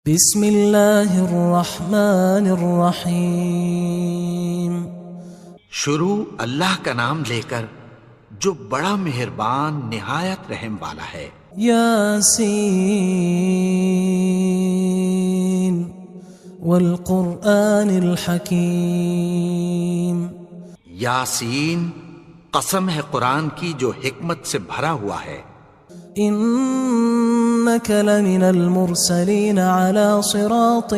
بسم اللہ الرحمن الرحیم۔ شروع اللہ کا نام لے کر جو بڑا مہربان نہایت رحم والا ہے۔ یاسین والقرآن الحکیم۔ یاسین، قسم ہے قرآن کی جو حکمت سے بھرا ہوا ہے۔ انک لمن المرسلین علی صراط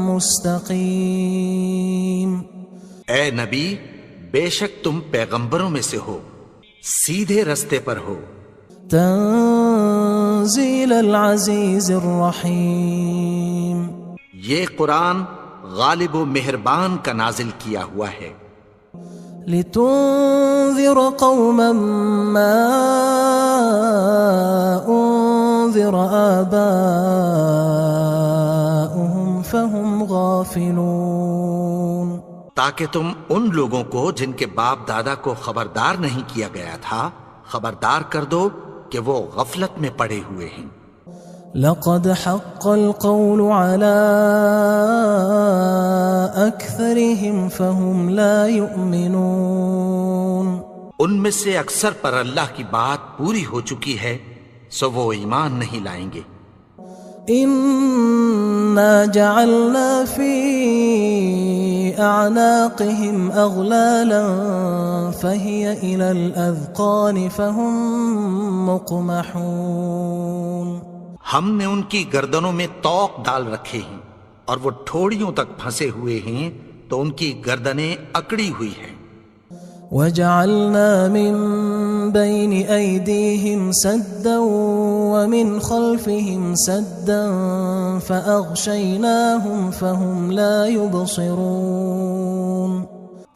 مستقیم۔ اے نبی، بے شک تم پیغمبروں میں سے ہو، سیدھے رستے پر ہو۔ تنزیل العزیز الرحیم۔ یہ قرآن غالب و مہربان کا نازل کیا ہوا ہے۔ لتنذر قوما ما انذر آباؤهم فهم غافلون۔ تاکہ تم ان لوگوں کو جن کے باپ دادا کو خبردار نہیں کیا گیا تھا خبردار کر دو کہ وہ غفلت میں پڑے ہوئے ہیں۔ لقد حق القول على أكثرهم فهم لا يؤمنون۔ ان میں سے اکثر پر اللہ کی بات پوری ہو چکی ہے سو وہ ایمان نہیں لائیں گے۔ إنا جعلنا في أعناقهم أغلالا فهي إلى الأذقان فهم مقمحون۔ ہم نے ان کی گردنوں میں طوق ڈال رکھے ہیں اور وہ ٹھوڑیوں تک پھنسے ہوئے ہیں تو ان کی گردنیں اکڑی ہوئی ہیں۔ وجعلنا من بين أيديهم سدا ومن خلفهم سدا فأغشيناهم فهم لا يبصرون۔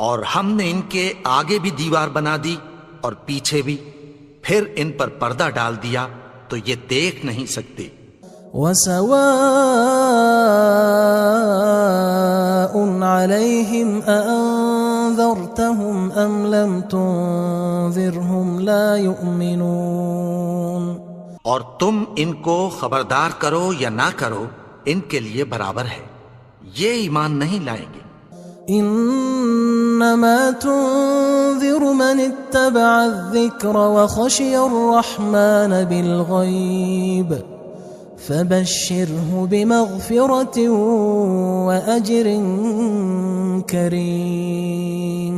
اور ہم نے ان کے آگے بھی دیوار بنا دی اور پیچھے بھی، پھر ان پر پردہ ڈال دیا تو یہ دیکھ نہیں سکتے۔ وسواء عليهم أأنذرتهم أم لم تنذرهم لا يؤمنون۔ اور تم ان کو خبردار کرو یا نہ کرو ان کے لیے برابر ہے، یہ ایمان نہیں لائیں گے۔ انما تنذر من اتبع الذکر وخشی الرحمن بالغیب فبشره بمغفرة وأجر کریم۔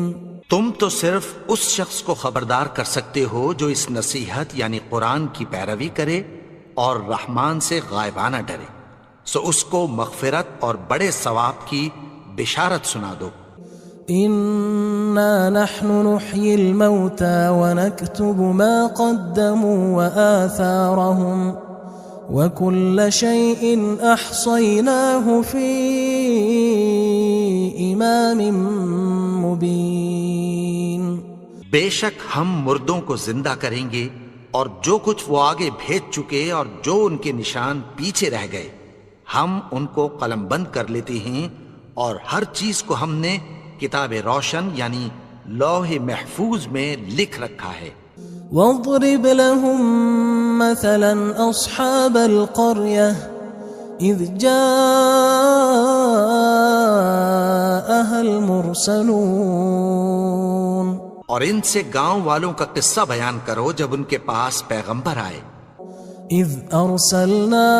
تم تو صرف اس شخص کو خبردار کر سکتے ہو جو اس نصیحت یعنی قرآن کی پیروی کرے اور رحمان سے غائبانہ ڈرے، سو اس کو مغفرت اور بڑے ثواب کی بشارت سنا دو۔ انا نحن نحيي الموتى ونكتب ما قدموا وآثارهم وكل شيء احصيناه في امام مبين۔ بے شک ہم مردوں کو زندہ کریں گے اور جو کچھ وہ آگے بھیج چکے اور جو ان کے نشان پیچھے رہ گئے ہم ان کو قلم بند کر لیتے ہیں، اور ہر چیز کو ہم نے کتاب روشن یعنی لوح محفوظ میں لکھ رکھا ہے۔ واضرب لهم مثلا اصحاب القرية اذ جاءها المرسلون۔ اور ان سے گاؤں والوں کا قصہ بیان کرو جب ان کے پاس پیغمبر آئے۔ اذ ارسلنا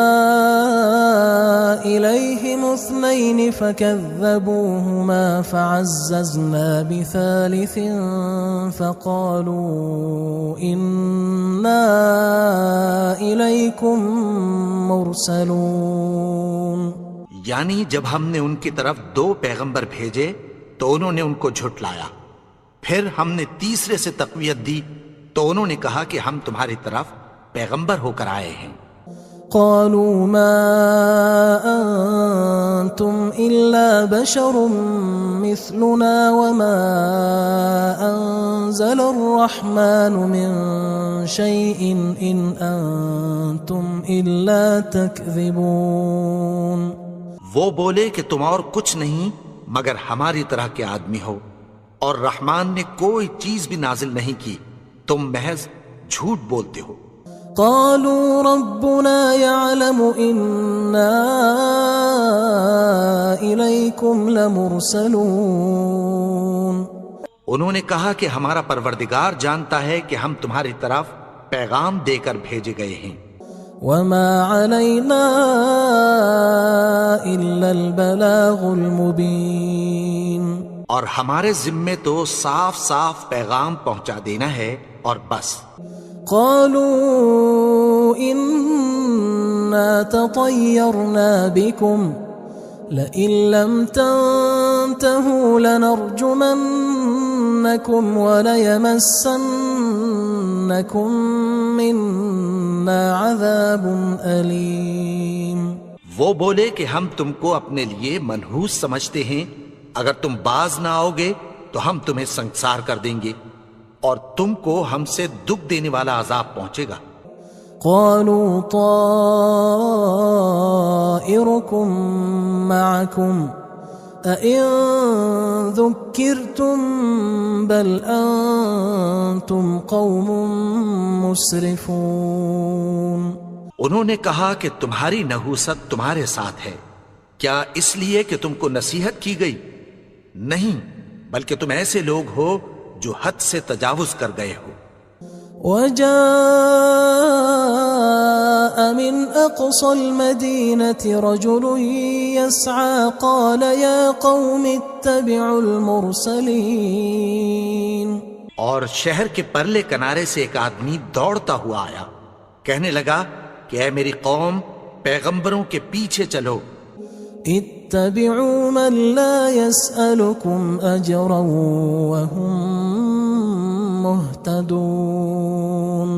الیہم اثنین فکذبوہما فعززنا بثالث فقالوا انا الیکم مرسلون۔ یعنی جب ہم نے ان کی طرف 2 پیغمبر بھیجے تو انہوں نے ان کو جھٹلایا، پھر ہم نے تیسرے سے تقویت دی تو انہوں نے کہا کہ ہم تمہاری طرف پیغمبر ہو کر آئے ہیں۔ قالوا ما انتم الا بشر مثلنا وما انزل الرحمن من شيء ان انتم الا تكذبون۔ وہ بولے کہ تم اور کچھ نہیں مگر ہماری طرح کے آدمی ہو، اور رحمان نے کوئی چیز بھی نازل نہیں کی، تم محض جھوٹ بولتے ہو۔ قالوا ربنا يعلم إنا إليكم لمرسلون. انہوں نے کہا کہ ہمارا پروردگار جانتا ہے کہ ہم تمہاری طرف پیغام دے کر بھیجے گئے ہیں. وما علينا إلا البلاغ المبين. اور ہمارے ذمے تو صاف صاف پیغام پہنچا دینا ہے اور بس. قالوا إنا تطيرنا بكم لئن لم تنتهوا لنرجمنكم وليمسنكم منا عذاب أليم. وہ بولے کہ ہم تم کو اپنے لیے منحوس سمجھتے ہیں، اگر تم باز نہ آؤ گے تو ہم تمہیں سنسار کر دیں گے اور تم کو ہم سے دکھ دینے والا عذاب پہنچے گا. قالوا طائركم معكم أئن ذكرتم بل أنتم قوم مسرفون. انہوں نے کہا کہ تمہاری نحوست تمہارے ساتھ ہے، کیا اس لیے کہ تم کو نصیحت کی گئی؟ نہیں، بلکہ تم ایسے لوگ ہو جو حد سے تجاوز کر گئے ہو. وجاء من أقصى المدينة رجل يسعى قال يا قوم اتبعوا المرسلين. اور شہر کے پرلے کنارے سے ایک آدمی دوڑتا ہوا آیا، کہنے لگا کہ اے میری قوم، پیغمبروں کے پیچھے چلو. اتبعوا من لا يسألكم أجرا وهم مهتدون.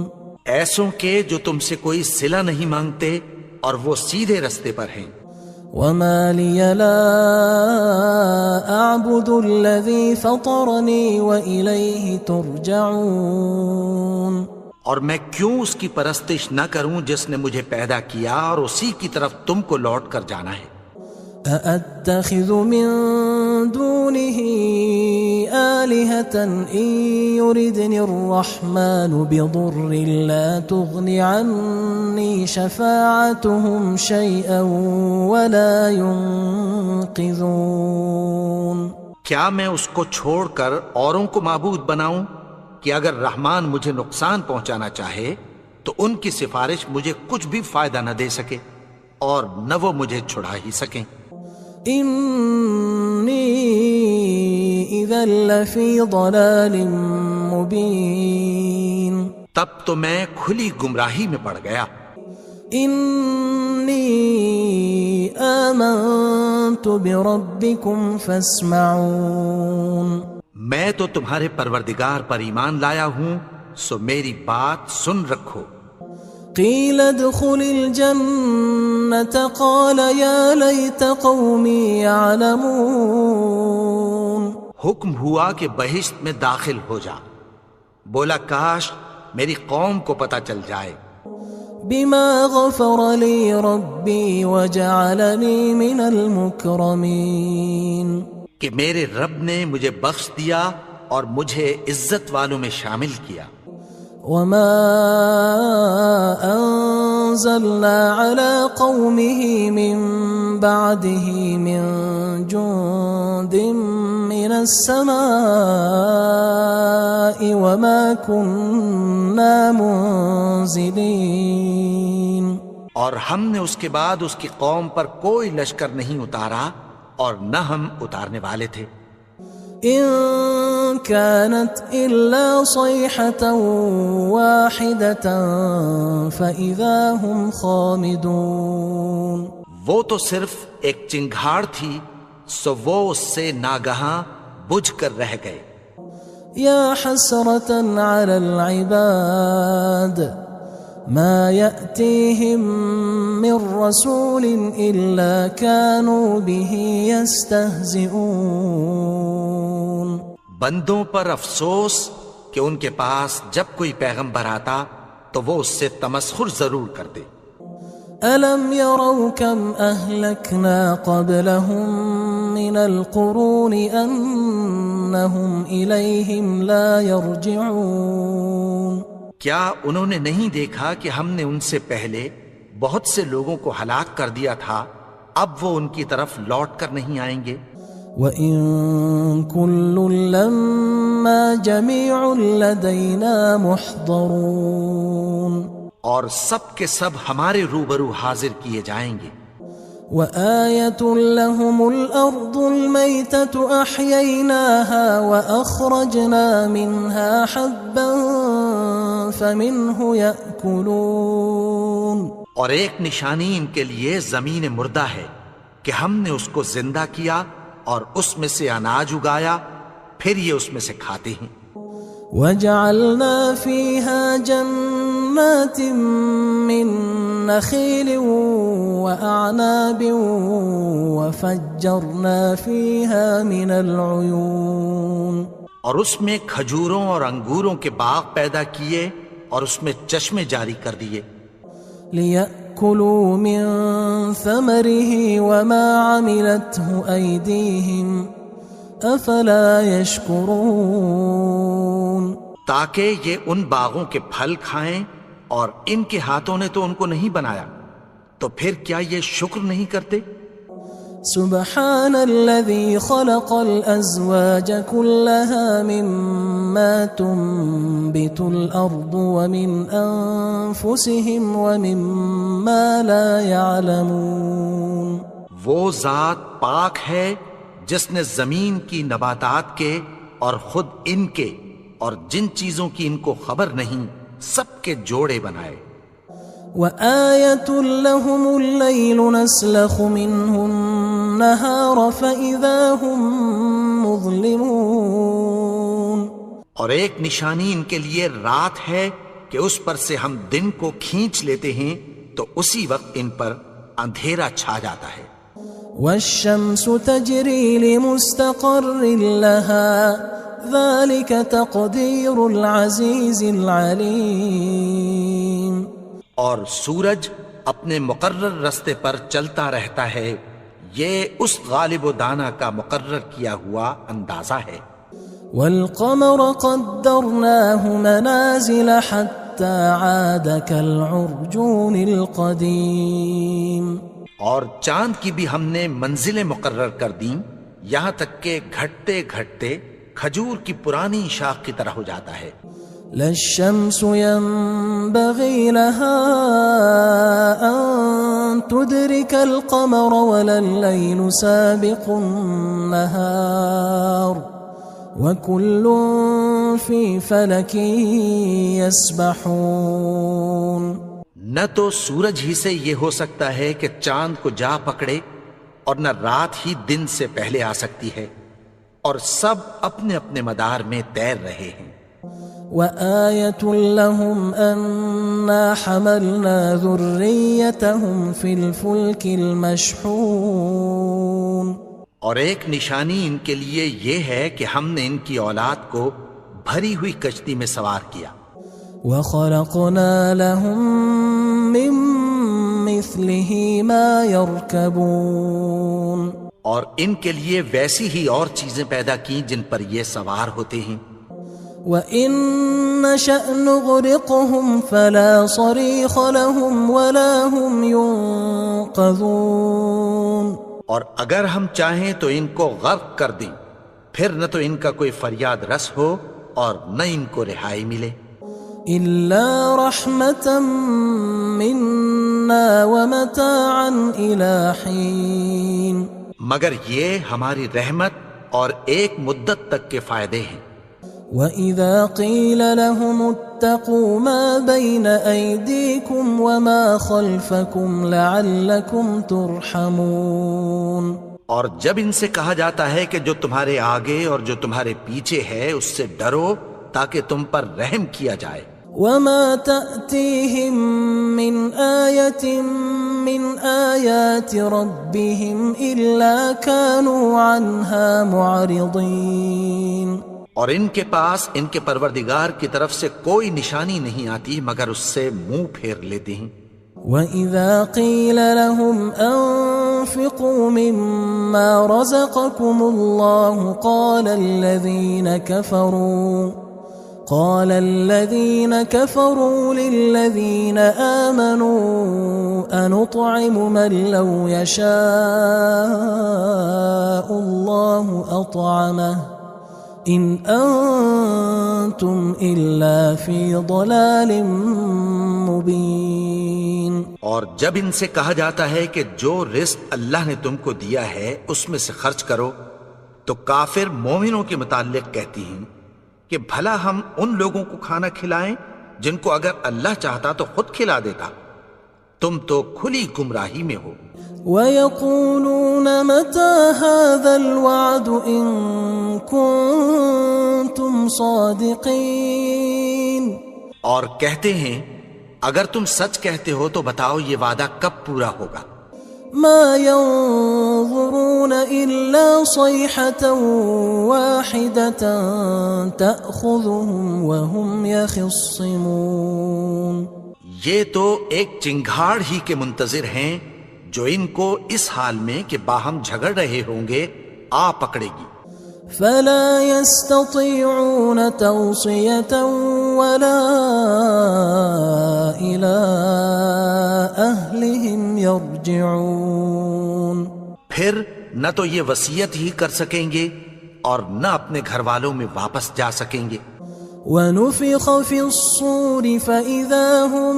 ایسوں کے جو تم سے کوئی صلہ نہیں مانگتے اور وہ سیدھے رستے پر ہیں. وما لي لا أعبد الذي فطرني وإليه ترجعون. اور میں کیوں اس کی پرستش نہ کروں جس نے مجھے پیدا کیا اور اسی کی طرف تم کو لوٹ کر جانا ہے. أأتخذ من دونه آلهة إن يردني الرحمن بضر لا تغن عني شفاعتهم شيئا ولا ينقذون. کیا میں اس کو چھوڑ کر اوروں کو معبود بناؤں کہ اگر رحمان مجھے نقصان پہنچانا چاہے تو ان کی سفارش مجھے کچھ بھی فائدہ نہ دے سکے اور نہ وہ مجھے چھڑا ہی سکیں. إني إذا لفي ضلال مبين. تب تو میں کھلی گمراہی میں پڑ گیا. إني آمنت بربكم فاسمعون. میں تو تمہارے پروردگار پر ایمان لایا ہوں، سو میری بات سن رکھو. قيل ادخل الجنة قال يا ليت قومي يعلمون. حکم ہوا کہ بہشت میں داخل ہو جا. بولا کاش میری قوم کو پتہ چل جائے. بما غفر لي ربي وجعلني من المكرمين. کہ میرے رب نے مجھے بخش دیا اور مجھے عزت والوں میں شامل کیا. وما أنزلنا على قومه من بعده من جند من السماء وما كنا منزلين. اور ہم نے اس کے بعد اس کی قوم پر کوئی لشکر نہیں اتارا اور نہ ہم اتارنے والے تھے. إن كانت إلا صيحة واحدة فإذا هم خامدون. وہ تو صرف ایک چنگھاڑ تھی، سو وہ اس سے ناگہاں بجھ کر رہ گئے. يا حسرة على العباد ما يأتيهم من رسول إلا كانوا به يستهزئون. بندوں پر افسوس کہ ان کے پاس جب کوئی پیغمبر آتا تو وہ اس سے تمسخر ضرور کرتے. ألم يروا كم أهلكنا قبلهم من القرون أنهم إليهم لا يرجعون. کیا انہوں نے نہیں دیکھا کہ ہم نے ان سے پہلے بہت سے لوگوں کو ہلاک کر دیا تھا، اب وہ ان کی طرف لوٹ کر نہیں آئیں گے؟ وَإِن كُلٌّ لَمَّا جَمِيعٌ لَدَيْنَا مُحْضَرُونَ، اور سب کے سب ہمارے روبرو حاضر کیے جائیں گے۔ وَآيَةٌ لَهُمُ الْأَرْضُ الْمَيْتَةُ أَحْيَيْنَاهَا وَأَخْرَجْنَا مِنْهَا حَبًّا فَمِنْهُ يَأْكُلُونَ، اور ایک نشانی ان کے لیے زمین مردہ ہے کہ ہم نے اس کو زندہ کیا اور اس میں سے اناج اگایا، پھر یہ اس میں سے کھاتے ہیں۔ وَجَعَلْنَا فِيهَا جَنَّاتٍ مِّن نَخِيلٍ وَأَعْنَابٍ وَفَجَّرْنَا فِيهَا مِنَ الْعُيُونِ، اور اس میں کھجوروں اور انگوروں کے باغ پیدا کیے اور اس میں چشمے جاری کر دیے، لِيَأْكُلُوا مِن ثَمَرِهِ وَمَا عَمِلَتْهُ أَيْدِيهِمْ أَفَلَا يَشْكُرُونَ، تاکہ یہ ان باغوں کے پھل کھائیں، اور ان کے ہاتھوں نے تو ان کو نہیں بنایا، تو پھر کیا یہ شکر نہیں کرتے؟ سبحان الذي خلق الأزواج كلها مما تنبت الأرض ومن أنفسهم ومما لا يعلمون، وہ ذات پاک ہے جس نے زمین کی نباتات کے اور خود ان کے اور جن چیزوں کی ان کو خبر نہیں سب کے جوڑے بنائے۔ وآية لهم الليل نسلخ منه النهار فإذا هم مظلمون، اور ایک نشانی ان کے لیے رات ہے کہ اس پر سے ہم دن کو کھینچ لیتے ہیں تو اسی وقت ان پر اندھیرا چھا جاتا ہے۔ والشمس تجري لمستقر لها ذلك تقدير العزيز العليم، اور سورج اپنے مقرر رستے پر چلتا رہتا ہے، یہ اس غالب و دانا کا مقرر کیا ہوا اندازہ ہے۔ والقمر قدرناه منازل حتى عاد كالعرجون القديم، اور چاند کی بھی ہم نے منزلیں مقرر کر دیں، یہاں تک کہ گھٹتے گھٹتے کھجور کی پرانی شاخ کی طرح ہو جاتا ہے۔ لا الشمس ينبغي لها أن تدرك القمر ولا الليل سابق النهار وكل في فلك يسبحون، نہ تو سورج ہی سے یہ ہو سکتا ہے کہ چاند کو جا پکڑے، اور نہ رات ہی دن سے پہلے آ سکتی ہے، اور سب اپنے اپنے مدار میں تیر رہے ہیں۔ وآية لهم أنا حملنا ذريتهم في الفلك المشحون، اور ایک نشانی ان کے لیے یہ ہے کہ ہم نے ان کی اولاد کو بھری ہوئی کشتی میں سوار کیا۔ وخلقنا لهم من مثله ما يركبون، اور ان کے لیے ویسی ہی اور چیزیں پیدا کی جن پر یہ سوار ہوتے ہیں۔ وَإِن نَّشَأْ نُغْرِقْهُمْ فَلَا صَرِيخَ لَهُمْ وَلَا هُمْ يُنقَذُونَ، اور اگر ہم چاہیں تو ان کو غرق کر دیں، پھر نہ تو ان کا کوئی فریاد رس ہو اور نہ ان کو رہائی ملے۔ إِلَّا رَحْمَةً مِنَّا وَمَتَاعًا إِلَى حِينٍ، مگر یہ ہماری رحمت اور ایک مدت تک کے فائدے ہیں۔ وَإِذَا قِيلَ لَهُمُ اتَّقُوا مَا بَيْنَ أَيْدِيكُمْ وَمَا خَلْفَكُمْ لَعَلَّكُمْ تُرْحَمُونَ، اور جب ان سے کہا جاتا ہے کہ جو تمہارے آگے اور جو تمہارے پیچھے ہے اس سے ڈرو تاکہ تم پر رحم کیا جائے۔ وَمَا تَأْتِيهِم مِّنْ آيَةٍ مِّنْ آيَاتِ رَبِّهِمْ إِلَّا كَانُوا عَنْهَا مُعْرِضِينَ، اور ان کے پاس ان کے پروردگار کی طرف سے کوئی نشانی نہیں آتی مگر اس سے منہ پھیر لیتے ہیں۔ وَإِذَا قِيلَ لَهُمْ أَنفِقُوا مِمَّا رَزَقَكُمُ اللَّهُ قَالَ قال الذين كفروا للذين آمنوا أنطعم من لو يشاء الله أطعمه إن أنتم إلا في ضلال مبين. اور جب ان سے کہا جاتا ہے کہ جو رزق اللہ نے تم کو دیا ہے اس میں سے خرچ کرو، تو کافر مومنوں کے متعلق کہتی ہیں کہ بھلا ہم ان لوگوں کو کھانا کھلائیں جن کو اگر اللہ چاہتا تو خود کھلا دیتا. تم تو کھلی گمراہی میں ہو. وَيَقُولُونَ مَتَى هَذَا الْوَعْدُ إِن كُنتُمْ صَادِقِينَ. اور کہتے ہیں اگر تم سچ کہتے ہو تو بتاؤ یہ وعدہ کب پورا ہوگا. مَا يَنظُرُونَ إِلَّا صَيْحَةً وَاحِدَةً تَأْخُذُهُمْ وَهُمْ يَخِصِّمُونَ. یہ تو ایک چنگھاڑ ہی کے منتظر ہیں جو ان کو اس حال میں کہ باہم جھگڑ رہے ہوں گے آ پکڑے گی. فلا يستطيعون توصية ولا إلى أهلهم يرجعون. پھر نہ تو یہ وصیت ہی کر سکیں گے اور نہ اپنے گھر والوں میں واپس جا سکیں گے. ونفخ في الصور فإذا هم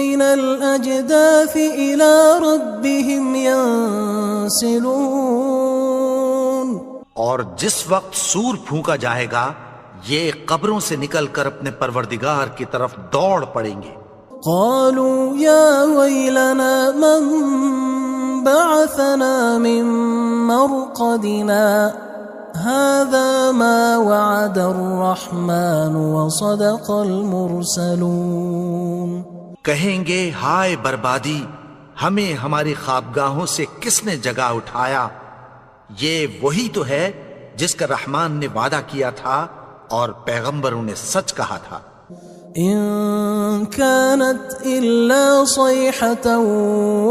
من الأجداث إلى ربهم ينسلون. اور جس وقت سور پھونکا جائے گا یہ قبروں سے نکل کر اپنے پروردگار کی طرف دوڑ پڑیں گے. قالوا يا ويلنا من بعثنا من مرقدنا هذا ما وعد الرحمن وصدق المرسلون. کہیں گے ہائے بربادی، ہمیں ہماری خوابگاہوں سے کس نے جگا اٹھایا؟ یہ وہی تو ہے جس کا رحمان نے وعدہ کیا تھا اور پیغمبروں نے سچ کہا تھا. إن كانت إلا صيحة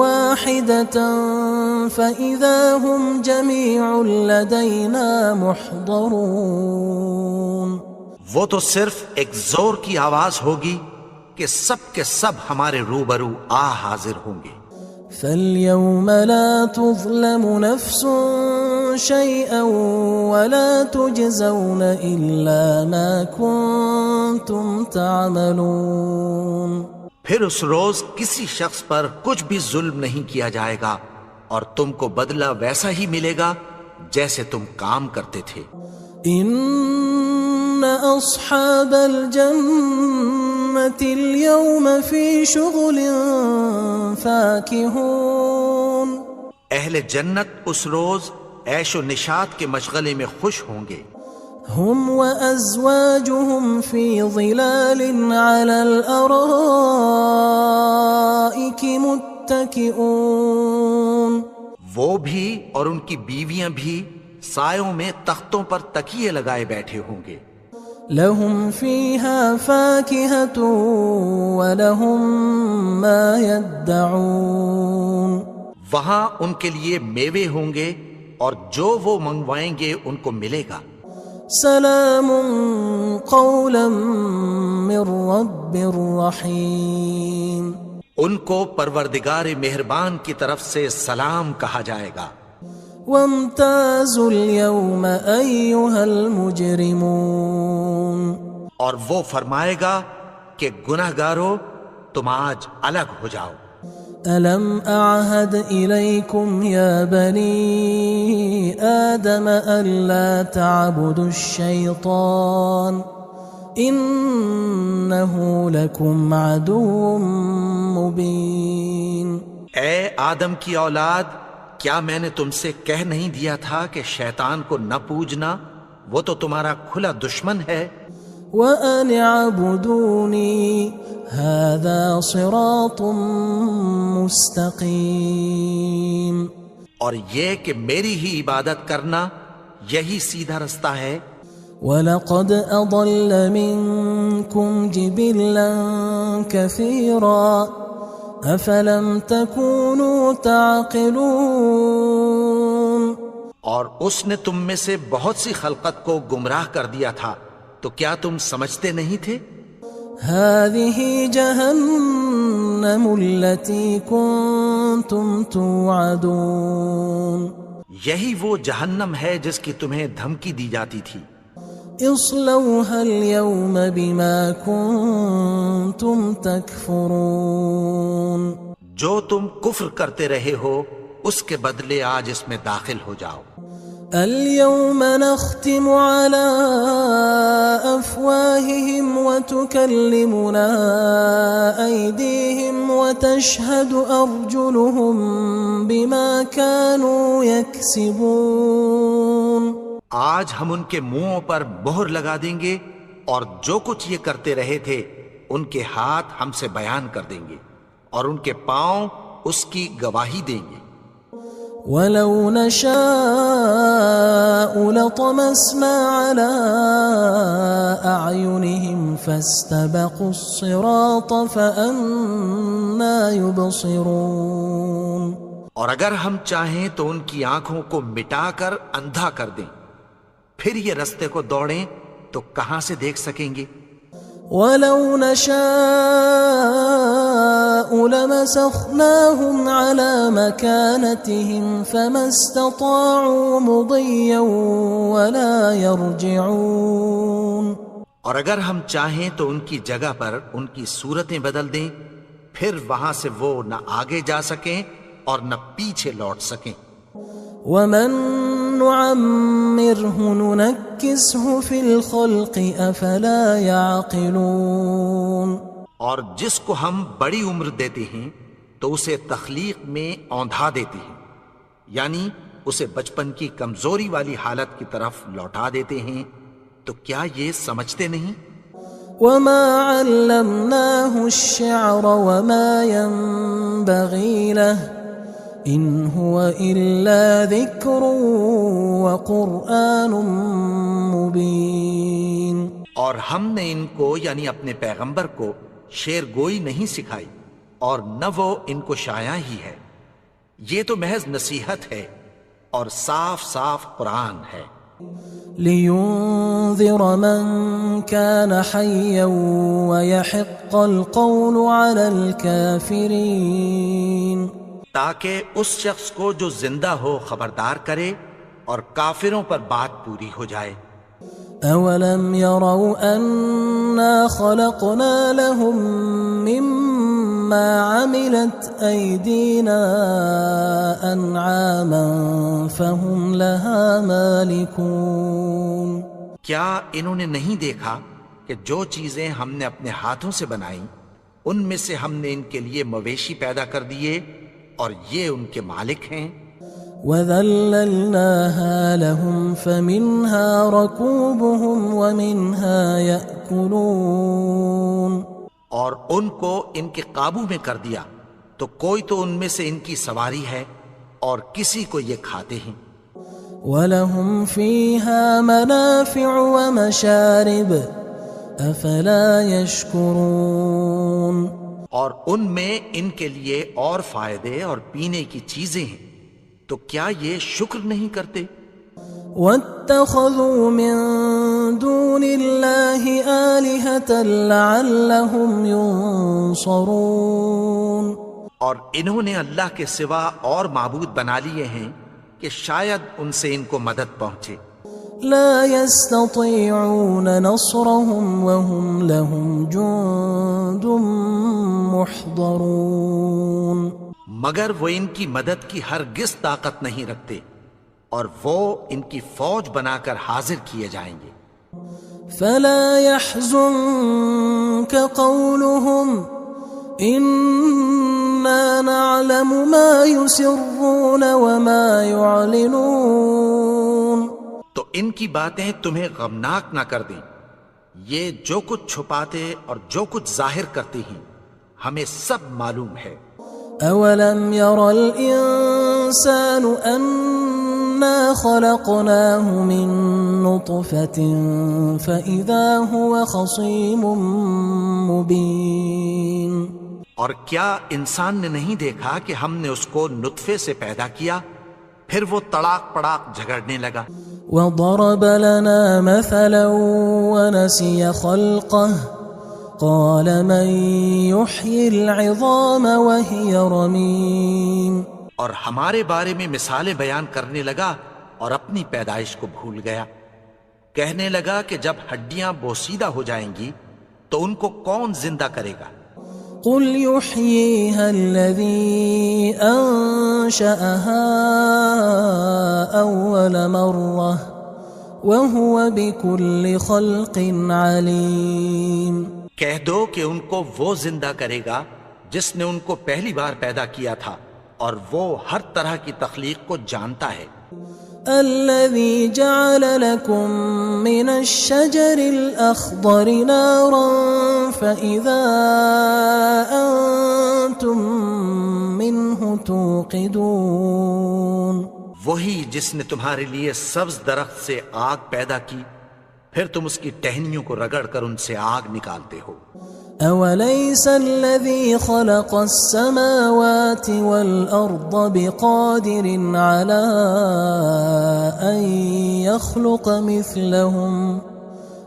واحدة فإذا هم جميع لدينا محضرون. وہ تو صرف ایک زور کی آواز ہوگی کہ سب کے سب ہمارے روبرو آ حاضر ہوں گے. فاليوم لا تظلم نفس شيئا ولا تجزون إلا ما كنتم تعملون. پھر اس روز کسی شخص پر کچھ بھی ظلم نہیں کیا جائے گا اور تم کو بدلہ ویسا ہی ملے گا جیسے تم کام کرتے تھے. ان اصحاب الجنة اليوم في شغل فاكهون. اہل جنت اس روز عیش و نشاط کے مشغلے میں خوش ہوں گے. هم وأزواجهم في ظلال على الأرائك متكئون. وہ بھی اور ان کی بیویاں بھی سایوں میں تختوں پر تکیے لگائے بیٹھے ہوں گے. لهم فيها فاكهة ولهم ما يدعون. وہاں ان کے لیے میوے ہوں گے اور جو وہ منگوائیں گے ان کو ملے گا. سلام قولا من رب رحیم. ان کو پروردگار مہربان کی طرف سے سلام کہا جائے گا. وامتازوا اليوم أيها المجرمون. اور وہ فرمائے گا کہ گناہگارو تم آج الگ ہو جاؤ. ألم أعهد إليكم يا بني آدم ألا تعبدوا الشيطان إنه لكم عدو مبين. اے آدم کی اولاد، کیا میں نے تم سے کہہ نہیں دیا تھا کہ شیطان کو نہ پوجنا، وہ تو تمہارا کھلا دشمن ہے. وَأَنِ اعْبُدُونِي هَذَا صِرَاطٌ مُسْتَقِيمٌ. اور یہ کہ میری ہی عبادت کرنا یہی سیدھا رستہ ہے. وَلَقَدْ أَضَلَّ مِنْكُمْ جِبِلًّا كَثِيرًا أَفَلَمْ تَكُونُوا تَعْقِلُونَ. اور اس نے تم میں سے بہت سی خلقت کو گمراہ کر دیا تھا، تو کیا تم سمجھتے نہیں تھے؟ هذه جهنم التي كنتم توعدون یہی وہ جہنم ہے جس کی تمہیں دھمکی دی جاتی تھی۔ اصلوها اليوم بما كنتم تكفرون جو تم کفر کرتے رہے ہو اس کے بدلے آج اس میں داخل ہو جاؤ۔ اليوم نختم على أفواههم وتكلمنا أيديهم وتشهد أرجلهم بما كانوا يكسبون آج ہم ان کے منہوں پر مہر لگا دیں گے اور جو کچھ یہ کرتے رہے تھے ان کے ہاتھ ہم سے بیان کر دیں گے اور ان کے پاؤں اس کی گواہی دیں گے۔ وَلَوْ نَشَاءُ لَطَمَسْنَا عَلَىٰ أَعْيُنِهِمْ فَاسْتَبَقُوا الصِّرَاطَ فَأَنَّىٰ يُبْصِرُونَ اور اگر ہم چاہیں تو ان کی آنکھوں کو مٹا کر اندھا کر دیں، پھر یہ رستے کو دوڑیں تو کہاں سے دیکھ سکیں گے؟ وَلَوْ نَشَاءُ لَمَسَخْنَاهُمْ عَلَىٰ مَكَانَتِهِمْ فَمَا اسْتَطَاعُوا مُضِيًّا وَلَا يَرْجِعُونَ اور اگر ہم چاہیں تو ان کی جگہ پر ان کی صورتیں بدل دیں، پھر وہاں سے وہ نہ آگے جا سکیں اور نہ پیچھے لوٹ سکیں۔ وَمَن نُعَمِّرْهُ نُنَكِّسْهُ فِي الْخَلْقِ أَفَلَا يَعْقِلُونَ اور جس کو ہم بڑی عمر دیتے ہیں تو اسے تخلیق میں اوندھا دیتے ہیں، یعنی اسے بچپن کی کمزوری والی حالت کی طرف لوٹا دیتے ہیں، تو کیا یہ سمجھتے نہیں؟ وَمَا عَلَّمْنَاهُ الشِّعْرَ وَمَا يَنبَغِي لَهُ إِنْ هُوَ إِلَّا ذِكْرٌ وَقُرْآنٌ مُبِينٌ اور ہم نے ان کو یعنی اپنے پیغمبر کو شعر گوئی نہیں سکھائی اور نہ وہ ان کو شایع ہی ہے، یہ تو محض نصیحت ہے اور صاف صاف قرآن ہے۔ لِيُنذِرَ مَن كَانَ حَيًّا وَيَحِقَّ الْقَوْلُ عَلَى الْكَافِرِينَ تاکہ اس شخص کو جو زندہ ہو خبردار کرے اور کافروں پر بات پوری ہو جائے۔ أَوَلَمْ يَرَوْا أَنَّا خَلَقْنَا لَهُم مِّمَّا عَمِلَتْ أَيْدِينَا أَنْعَامًا فَهُمْ لَهَا مَالِكُونَ کیا انہوں نے نہیں دیکھا کہ جو چیزیں ہم نے اپنے ہاتھوں سے بنائیں ان میں سے ہم نے ان کے لیے مویشی پیدا کر دیے اور یہ ان کے مالک ہیں۔ وَذَلَّلْنَاهَا لَهُمْ فَمِنْهَا رَكُوبُهُمْ وَمِنْهَا يَأْكُلُونَ اور ان کو ان کے قابو میں کر دیا تو کوئی تو ان میں سے ان کی سواری ہے اور کسی کو یہ کھاتے ہیں۔ وَلَهُمْ فِيهَا مَنَافِعُ وَمَشَارِبُ أَفَلَا يَشْكُرُونَ اور ان میں ان کے لیے اور فائدے اور پینے کی چیزیں ہیں، تو کیا یہ شکر نہیں کرتے؟ وَاتَّخَذُوا مِن دُونِ اللَّهِ آلِهَةً لَعَلَّهُمْ يُنصَرُونَ اور انہوں نے اللہ کے سوا اور معبود بنا لیے ہیں کہ شاید ان سے ان کو مدد پہنچے۔ لا يستطيعون نصرهم وهم لهم جند محضرون مگر وہ ان کی مدد کی ہرگز طاقت نہیں رکھتے اور وہ ان کی فوج بنا کر حاضر کیے جائیں گے۔ فلا يحزنك قولهم إنا نعلم ما يسرون وما يعلنون تو ان کی باتیں تمہیں غمناک نہ کر دیں، یہ جو کچھ چھپاتے اور جو کچھ ظاہر کرتے ہیں ہمیں سب معلوم ہے۔ أولم ير الإنسان أنا خلقناه من نطفة فإذا هو خصيم مبين اور کیا انسان نے نہیں دیکھا کہ ہم نے اس کو نطفے سے پیدا کیا، پھر وہ تڑاک پڑاک جھگڑنے لگا۔ وضرب لنا مثلا ونسي خلقه قال من يحيي العظام وهي رميم. اور ہمارے بارے میں مثالیں بیان کرنے لگا اور اپنی پیدائش کو بھول گیا. کہنے لگا کہ جب ہڈیاں بوسیدہ ہو جائیں گی تو ان کو کون زندہ کرے گا؟ قل يحييها الذي أنشأها أول مرة وهو بكل خلق عليم. کہہ دو کہ ان کو وہ زندہ کرے گا جس نے ان کو پہلی بار پیدا کیا تھا اور وہ ہر طرح کی تخلیق کو جانتا ہے. الذي جعل لكم من الشجر الأخضر نارا فإذا أنتم منه توقدون. وہی جس نے تمہارے لیے سبز درخت سے آگ پیدا کی پھر تم اس کی ٹہنیوں کو رگڑ کر ان سے آگ نکالتے ہو. أوليس الذي خلق السماوات والأرض بقادر على أن يخلق مثلهم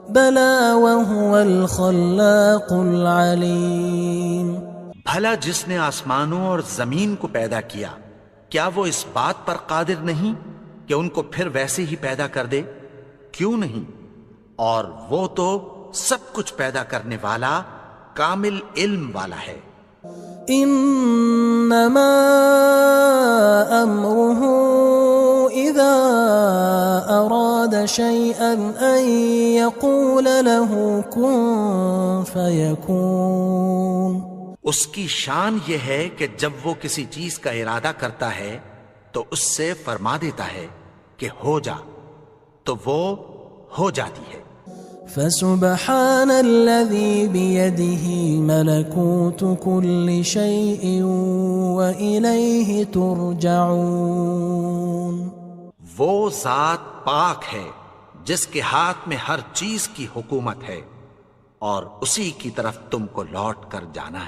بلى وهو الخلاق العليم. بھلا جس نے آسمانوں اور زمین کو پیدا کیا کیا وہ اس بات پر قادر نہیں کہ ان کو پھر ویسے ہی پیدا کر دے؟ کیوں نہیں؟ اور وہ تو سب کچھ پیدا کرنے والا کامل علم والا ہے. انما امره اذا اراد شيئا ان يقول له كن فيكون. اس کی شان یہ ہے کہ جب وہ کسی چیز کا ارادہ کرتا ہے تو اس سے فرما دیتا ہے کہ ہو جا تو وہ ہو جاتی ہے. فسبحان الذي بيده ملكوت كل شيء وإليه ترجعون. وہ ذات پاک ہے جس کے ہاتھ میں ہر چیز کی حکومت ہے اور اسی کی طرف تم کو لوٹ کر جانا ہے.